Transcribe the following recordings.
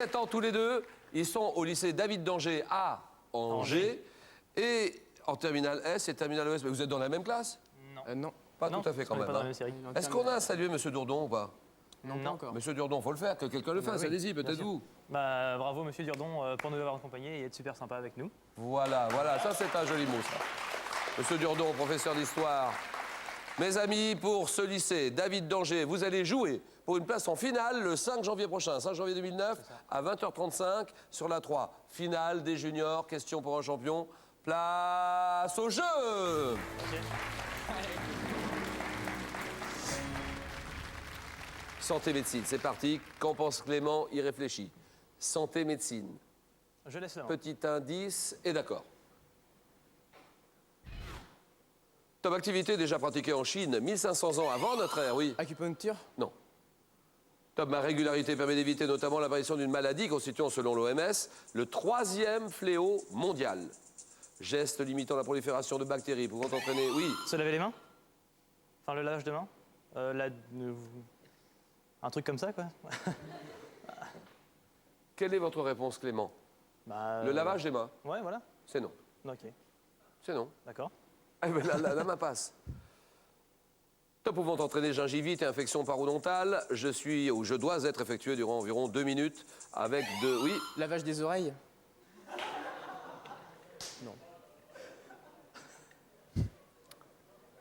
7 ans tous les deux, ils sont au lycée David d'Angers à Angers. Et en terminale S et terminale ES. Mais vous êtes dans la même classe? Non. Non. Pas tout à fait quand même. Pas dans la même série. Est-ce qu'on a salué Monsieur Dourdon ou pas? Non, pas encore. Monsieur Dourdon, faut le faire, que quelqu'un le fasse, oui, allez-y, peut-être vous. Bah, bravo, monsieur Durdon, pour nous avoir accompagnés et être super sympa avec nous. Voilà, voilà, ça c'est un joli mot ça. Monsieur Dourdon, professeur d'histoire. Mes amis, pour ce lycée, David d'Angers, vous allez jouer pour une place en finale le 5 janvier prochain, 5 janvier 2009, à 20h35 sur la 3. Finale des juniors, question pour un champion. Place au jeu! Santé médecine, c'est parti. Qu'en pense Clément? Il réfléchit. Santé médecine. Je laisse la main. Petit indice, et d'accord. Top activité déjà pratiquée en Chine, 1500 ans avant notre ère, oui. Acupuncture? Non. Top, ma régularité permet d'éviter notamment l'apparition d'une maladie constituant, selon l'OMS, le 3e fléau mondial. Geste limitant la prolifération de bactéries pouvant entraîner, oui. Se laver les mains? Enfin, le lavage de mains? Un truc comme ça, quoi. Quelle est votre réponse, Clément? Bah, Le lavage des mains? Ouais, voilà. C'est non. Ok, C'est non. d'accord. Ah, mais la main passe. Top pouvant entraîner gingivite et infection parodontale, je dois être effectué durant environ 2 minutes avec de... Oui. Lavage des oreilles? Non.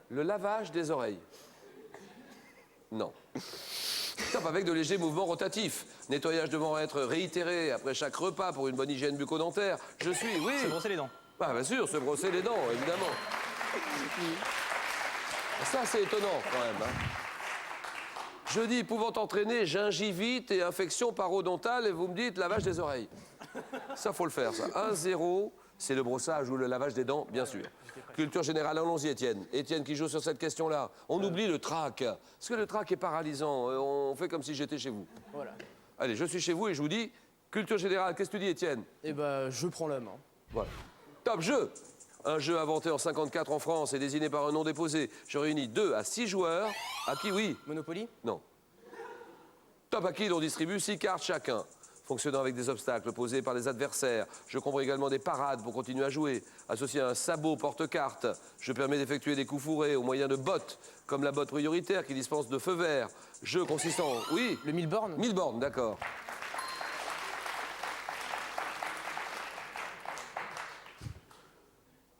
Le lavage des oreilles. Non. Top avec de légers mouvements rotatifs. Nettoyage devant être réitéré après chaque repas pour une bonne hygiène bucco-dentaire. Je suis, oui. Se brosser les dents. Ah, bien sûr, se brosser les dents, évidemment. Ça, c'est étonnant, quand même. Hein. Je dis pouvant entraîner gingivite et infection parodontale, et vous me dites lavage des oreilles. Ça, faut le faire, ça. 1-0, c'est le brossage ou le lavage des dents, bien sûr. Culture générale, allons-y, Étienne. Étienne qui joue sur cette question-là. On oublie le trac. Parce que le trac est paralysant. On fait comme si j'étais chez vous. Voilà. Allez, je suis chez vous et je vous dis, culture générale, qu'est-ce que tu dis, Étienne? Eh ben, je prends la main. Voilà. Top jeu. Un jeu inventé en 54 en France et désigné par un nom déposé. Je réunis 2 à 6 joueurs. À qui, oui? Monopoly? Non. Top à qui l'on distribue 6 cartes chacun. Fonctionnant avec des obstacles posés par les adversaires. Je comprends également des parades pour continuer à jouer. Associé à un sabot porte-carte, je permets d'effectuer des coups fourrés au moyen de bottes, comme la botte prioritaire qui dispense de feu vert. Jeu consistant... Oui? Le 1000 bornes? 1000 bornes, d'accord.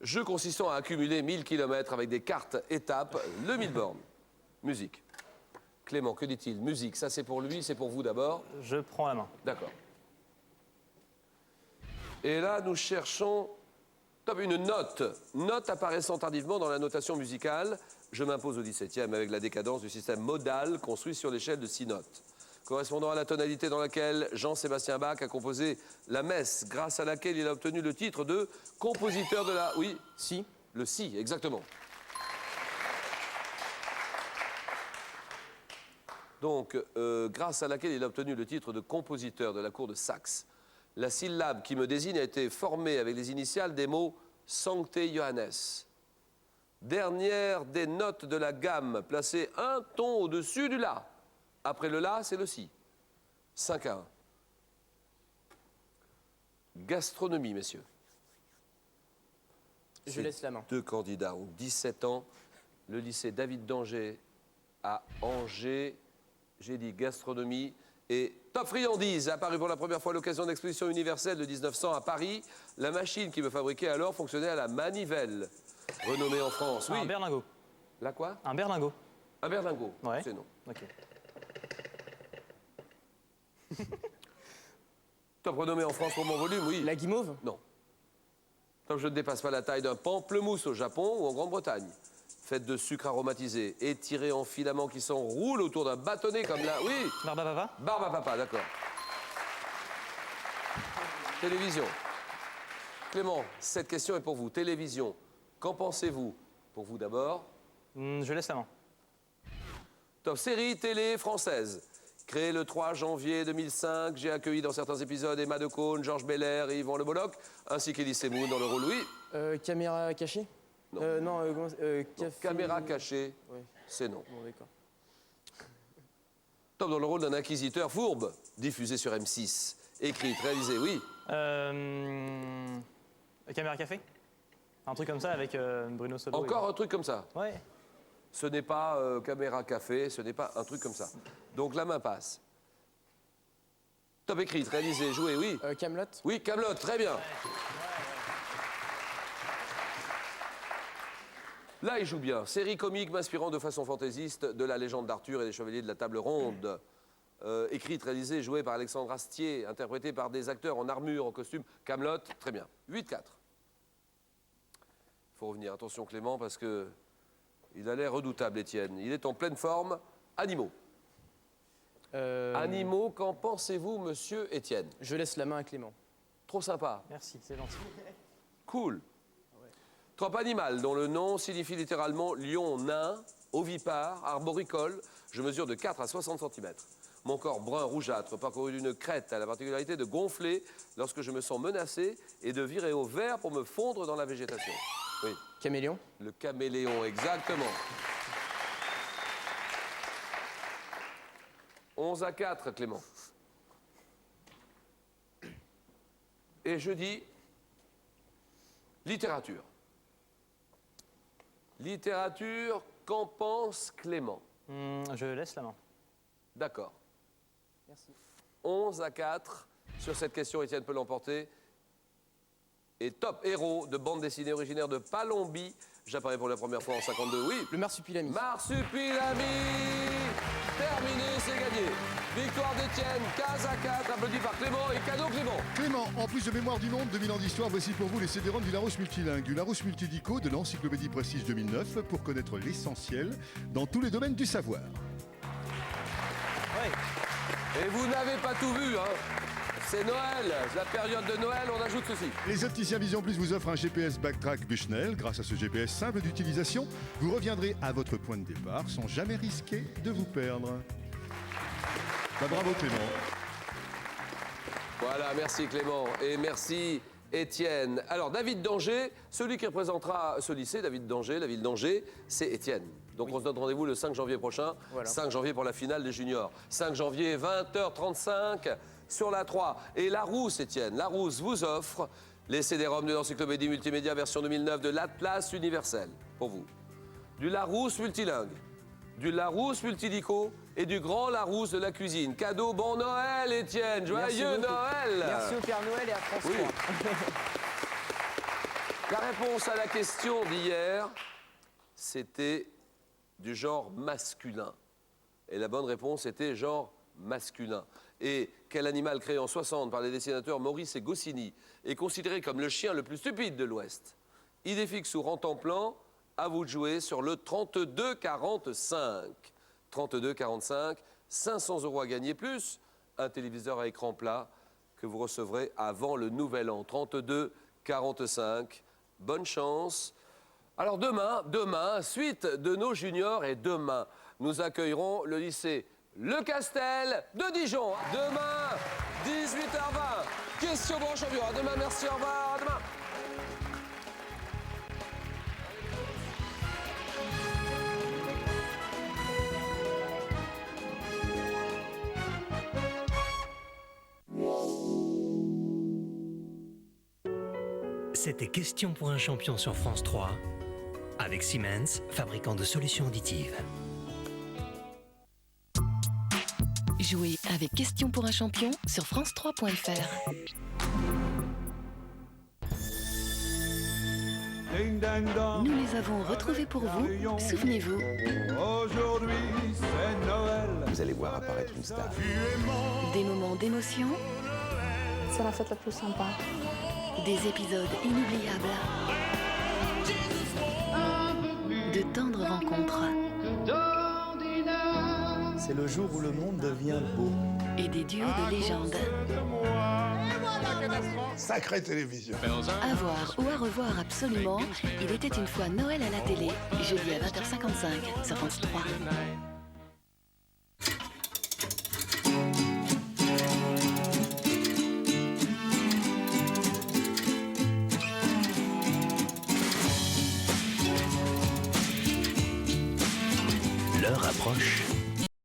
Jeu consistant à accumuler 1000 km avec des cartes étapes, le 1000 bornes. Musique. Clément, que dit-il? Musique, ça c'est pour lui, c'est pour vous d'abord. Je prends la main. D'accord. Et là, nous cherchons top, une note. Note apparaissant tardivement dans la notation musicale. Je m'impose au 17e avec la décadence du système modal construit sur l'échelle de 6 notes. Correspondant à la tonalité dans laquelle Jean-Sébastien Bach a composé la messe, grâce à laquelle il a obtenu le titre de compositeur de la... Oui, Si. le si, exactement. Donc, grâce à laquelle il a obtenu le titre de compositeur de la cour de Saxe. La syllabe qui me désigne a été formée avec les initiales des mots Sancte Johannes. Dernière des notes de la gamme, placée un ton au-dessus du La. Après le La, c'est le Si. 5 à 1. Gastronomie, messieurs. Je laisse la main. 2 candidats ont 17 ans. Le lycée David d'Angers à Angers. J'ai dit gastronomie. Et Top Friandise, apparu pour la première fois à l'occasion de l'exposition universelle de 1900 à Paris. La machine qui me fabriquait alors fonctionnait à la manivelle. Renommée en France, oui. Un berlingot. La quoi? Un berlingot. Un berlingot. Ouais. C'est non. Ok. Top renommé en France pour mon volume, oui. La guimauve? Non. Top, je ne dépasse pas la taille d'un pamplemousse au Japon ou en Grande-Bretagne. Faite de sucre aromatisé, étiré en filaments qui s'enroulent autour d'un bâtonnet comme là. Oui. Barbe à papa? Barbe à papa, d'accord. Télévision. Clément, cette question est pour vous. Télévision, qu'en pensez-vous? Pour vous d'abord. Je laisse la main. Top série télé française. Créée le 3 janvier 2005, j'ai accueilli dans certains épisodes Emma Decaune, Georges Belair et Yvan Le Bolloc, ainsi qu'Elie Semoun dans le rôle oui. Caméra cachée? Non. Non, Non. Caméra cachée, Ouais. c'est non. Bon, d'accord. Top dans le rôle d'un inquisiteur fourbe, diffusé sur M6. Écrite, réalisée, oui. Caméra café. Un truc comme ça avec Bruno Solo. Encore un truc comme ça. Ouais. Ce n'est pas caméra café, ce n'est pas un truc comme ça. Donc la main passe. Top écrite, réalisée, jouée, oui. Camelot. Oui, Camelot, très bien. Là, il joue bien. Série comique m'inspirant de façon fantaisiste de la légende d'Arthur et des Chevaliers de la Table Ronde. Écrite, réalisée, jouée par Alexandre Astier, interprétée par des acteurs en armure, en costume. Camelot, très bien. 8-4. Il faut revenir. Attention Clément, parce que il a l'air redoutable, Étienne. Il est en pleine forme. Animaux. Animaux, qu'en pensez-vous, monsieur Étienne? Je laisse la main à Clément. Trop sympa. Merci, c'est gentil. Cool. Trop animal dont le nom signifie littéralement lion nain, ovipare, arboricole. Je mesure de 4 à 60 cm. Mon corps brun rougeâtre, parcouru d'une crête, a la particularité de gonfler lorsque je me sens menacé et de virer au vert pour me fondre dans la végétation. Oui. Caméléon. Le caméléon, exactement. 11-4, Clément. Et je dis littérature. Littérature, qu'en pense Clément? Je laisse la main. D'accord. Merci. 11-4. Sur cette question, Étienne peut l'emporter. Et top héros de bande dessinée originaire de Palombie. J'apparais pour la première fois en 52, oui. Le marsupilami. Marsupilami. Terminé, c'est gagné. Victoire d'Étienne, 15-4, applaudi par Clément et cadeau Clément. Clément, en plus de Mémoire du Monde, 2000 ans d'histoire, voici pour vous les CD-ROM du Larousse Multilingue, du Larousse Multidico, de l'Encyclopédie Prestige 2009, pour connaître l'essentiel dans tous les domaines du savoir. Ouais. Et vous n'avez pas tout vu, hein. C'est Noël, la période de Noël, on ajoute ceci. Les opticiens Vision Plus vous offrent un GPS Backtrack Bushnell. Grâce à ce GPS simple d'utilisation, vous reviendrez à votre point de départ sans jamais risquer de vous perdre. Bah, bravo Clément. Voilà, merci Clément et merci Étienne. Alors David d'Angers, celui qui représentera ce lycée, David d'Angers, la ville d'Angers, c'est Étienne. Donc on se donne rendez-vous le 5 janvier prochain, Voilà. 5 janvier pour la finale des juniors. 5 janvier, 20h35 sur la 3. Et Larousse, Étienne, Larousse vous offre les CD-ROM de l'Encyclopédie Multimédia version 2009 de l'Atlas universel, pour vous. Du Larousse multilingue, du Larousse multidico et du grand Larousse de la cuisine. Cadeau, bon Noël, Étienne, joyeux Noël. Merci au Père Noël et à François. Oui. La réponse à la question d'hier, c'était du genre masculin. Et la bonne réponse était genre masculin. Et quel animal créé en 60 par les dessinateurs Maurice et Goscinny est considéré comme le chien le plus stupide de l'Ouest? Idée fixe ou Rantanplan, à vous de jouer sur le 32-45. 32-45, 500 € à gagner, plus un téléviseur à écran plat que vous recevrez avant le nouvel an. 32-45, bonne chance. Alors demain, suite de nos juniors, et demain, nous accueillerons le lycée Le Castel de Dijon. Demain, 18h20. Question bon champion. À demain, merci, au revoir. À demain. C'était Question pour un champion sur France 3, avec Siemens, fabricant de solutions auditives. Jouez avec Question pour un champion sur France3.fr. Nous les avons retrouvés pour vous. Souvenez-vous. Aujourd'hui, c'est Noël. Vous allez voir apparaître une star. Des moments d'émotion. C'est la fête la plus sympa. Des épisodes inoubliables. De tendres rencontres. C'est le jour où le monde devient beau. Et des duos de légende. Sacrée télévision. À voir ou à revoir absolument. Il était une fois Noël à la télé, jeudi à 20h55 sur France 3. L'heure approche